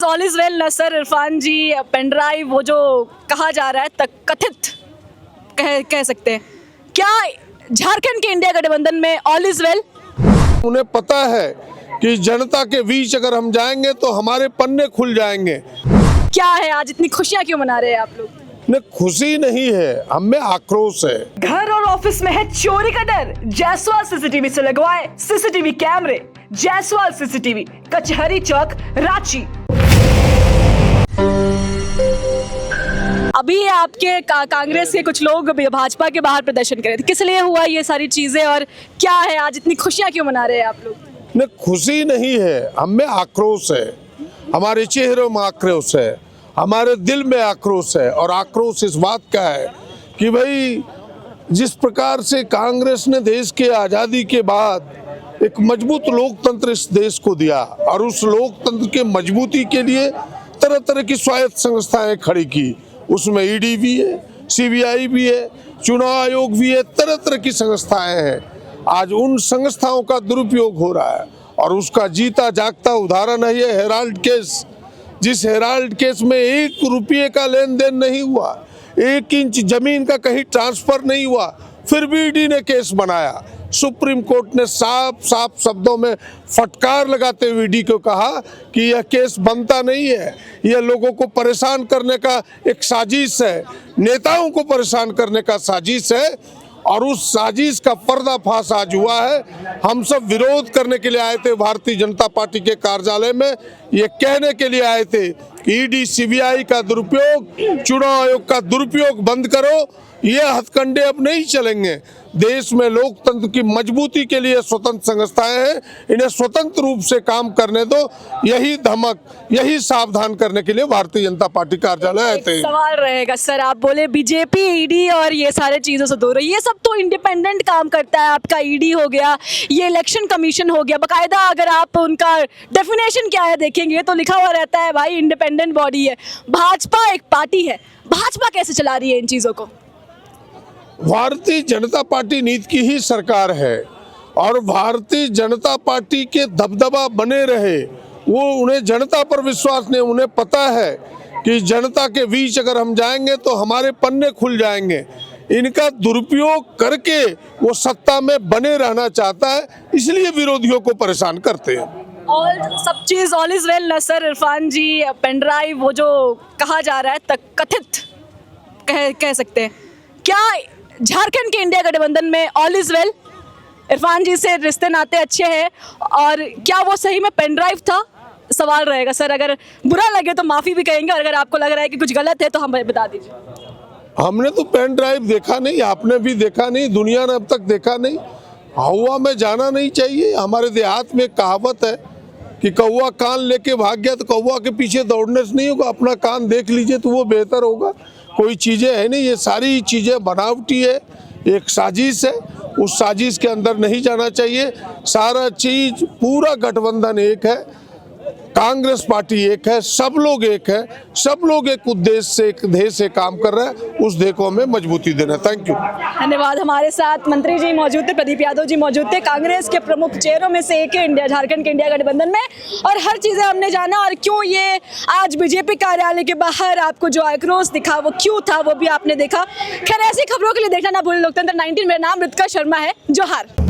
All is well Nasar Irfan ji pen drive वो जो कहा जा रहा है कथित कह सकते हैं, क्या झारखंड के इंडिया गठबंधन में ऑल इज वेल? उन्हें पता है कि जनता के बीच अगर हम जाएंगे तो हमारे पन्ने खुल जाएंगे। क्या है आज इतनी खुशियां क्यों मना रहे हैं आप लोग? न खुशी नहीं है, हम में आक्रोश है। घर और ऑफिस में है चोरी का डर, जायसवाल सीसीटीवी से लगवाए सीसीटीवी कैमरे। जायसवाल सीसीटीवी, कचहरी चौक, रांची। अभी आपके कांग्रेस के कुछ लोग भाजपा के बाहर प्रदर्शन कर रहे थे, किस लिए हुआ ये सारी चीजें और क्या है आज इतनी खुशियां क्यों मना रहे हैं आप लोग? न खुशी नहीं है, हम में आक्रोश है। हमारे चेहरों में आक्रोश है, हमारे दिल में आक्रोश है। और आक्रोश इस बात का है कि भाई जिस प्रकार से कांग्रेस ने देश के आज़ादी के बाद एक मजबूत लोकतंत्र इस देश को दिया और उस लोकतंत्र के मजबूती के लिए तरह तरह की स्वायत्त संस्थाएं खड़ी की, उसमें ईडी भी है, सीबीआई भी है, चुनाव आयोग भी है, तरह तरह की संस्थाएं हैं। आज उन संस्थाओं का दुरुपयोग हो रहा है और उसका जीता जागता उदाहरण है ये हेराल्ड केस। जिस हेराल्ड केस में 1 रुपये का लेन देन नहीं हुआ, 1 इंच जमीन का कहीं ट्रांसफर नहीं हुआ, फिर भी ईडी ने केस बनाया। सुप्रीम कोर्ट ने साफ साफ शब्दों में फटकार लगाते हुए ईडी को कहा कि यह केस बनता नहीं है, यह लोगों को परेशान करने का एक साजिश है, नेताओं को परेशान करने का साजिश है। और उस साजिश का पर्दाफाश आज हुआ है। हम सब विरोध करने के लिए आए थे भारतीय जनता पार्टी के कार्यालय में, ये कहने के लिए आए थे कि ईडी सीबीआई का दुरुपयोग, चुनाव आयोग का दुरुपयोग बंद करो। ये हथकंडे अब नहीं चलेंगे। देश में लोकतंत्र की मजबूती के लिए स्वतंत्र संस्थाएं हैं, इन्हें स्वतंत्र रूप से काम करने दो। यही धमक, यही सावधान करने के लिए भारतीय जनता पार्टी कार्यालय आए थे। सवाल रहेगा सर, आप बोले बीजेपी ईडी और ये सारे चीजों से दूर है, ये सब तो इंडिपेंडेंट काम करता है। आपका ईडी हो गया, ये इलेक्शन कमीशन हो गया, बाकायदा अगर आप उनका डेफिनेशन क्या है देखेंगे तो लिखा हुआ रहता है भाई इंडिपेंडेंट बॉडी है। भाजपा एक पार्टी है, भाजपा कैसे चला रही है इन चीजों को? भारतीय जनता पार्टी नीति की ही सरकार है और भारतीय जनता पार्टी के दबदबा बने रहे। वो उन्हें जनता पर विश्वास नहीं, उन्हें पता है कि जनता के बीच अगर हम जाएंगे तो हमारे पन्ने खुल जाएंगे। इनका दुरुपयोग करके वो सत्ता में बने रहना चाहता है, इसलिए विरोधियों को परेशान करते हैं। और सब चीज all is well Nasar Irfan ji pen drive वो जो कहा जा रहा है कथित कह सकते हैं, क्या झारखंड के इंडिया गठबंधन में ऑल इज वेल? इरफान जी से रिश्ते नाते अच्छे हैं और क्या वो सही में पेन ड्राइव था? सवाल रहेगा सर, अगर बुरा लगे तो माफी भी कहेंगे और अगर आपको लग रहा है कि कुछ गलत है तो हम बता दीजिए। हमने तो पेन ड्राइव देखा नहीं, आपने भी देखा नहीं, दुनिया ने अब तक देखा नहीं। हवा में जाना नहीं चाहिए। हमारे देहात में एक कहावत है कि कौवा कान लेके भाग गया तो कौवा के पीछे दौड़ने से नहीं होगा, अपना कान देख लीजिए तो वो बेहतर होगा। कोई चीज़ें है नहीं, ये सारी चीज़ें बनावटी है, एक साजिश है। उस साजिश के अंदर नहीं जाना चाहिए। सारा चीज़, पूरा गठबंधन एक है, कांग्रेस पार्टी एक है, सब लोग एक है, सब लोग एक उद्देश्य से, एक ध्येय से काम कर रहे हैं, उस ध्येय को हमें मजबूती देना। थैंक यू, धन्यवाद। हमारे साथ मंत्री जी मौजूद थे, प्रदीप यादव जी मौजूद थे, कांग्रेस के प्रमुख चेहरों में से एक है इंडिया झारखंड के इंडिया गठबंधन में, और हर चीजें हमने जाना। और क्यों ये आज बीजेपी कार्यालय के बाहर आपको जो आक्रोश दिखा वो क्यों था वो भी आपने देखा। खैर ऐसी खबरों के लिए देखना ना भूलें लोकतंत्र 19। मेरा नाम ऋतिका शर्मा है। जोहार।